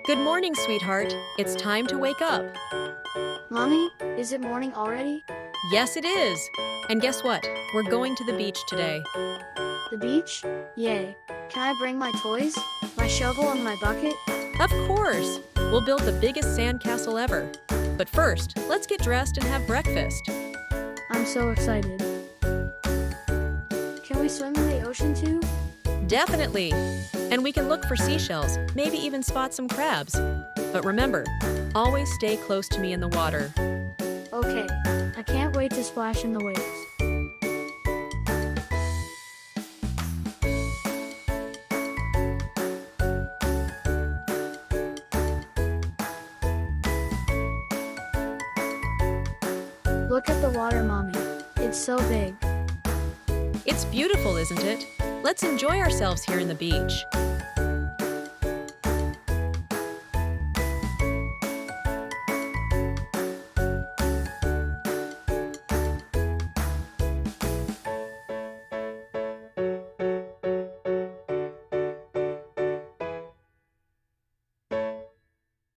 Good morning, sweetheart. It's time to wake up. Mommy, is it morning already? Yes, it is. And guess what? We're going to the beach today. The beach? Yay. Can I bring my toys? My shovel and my bucket? Of course! We'll build the biggest sandcastle ever. But first, let's get dressed and have breakfast. I'm so excited. Can we swim in the ocean too? Definitely! And we can look for seashells, maybe even spot some crabs. But remember, always stay close to me in the water. Okay, I can't wait to splash in the waves. Look at the water, Mommy. It's so big. It's beautiful, isn't it? Let's enjoy ourselves here in the beach.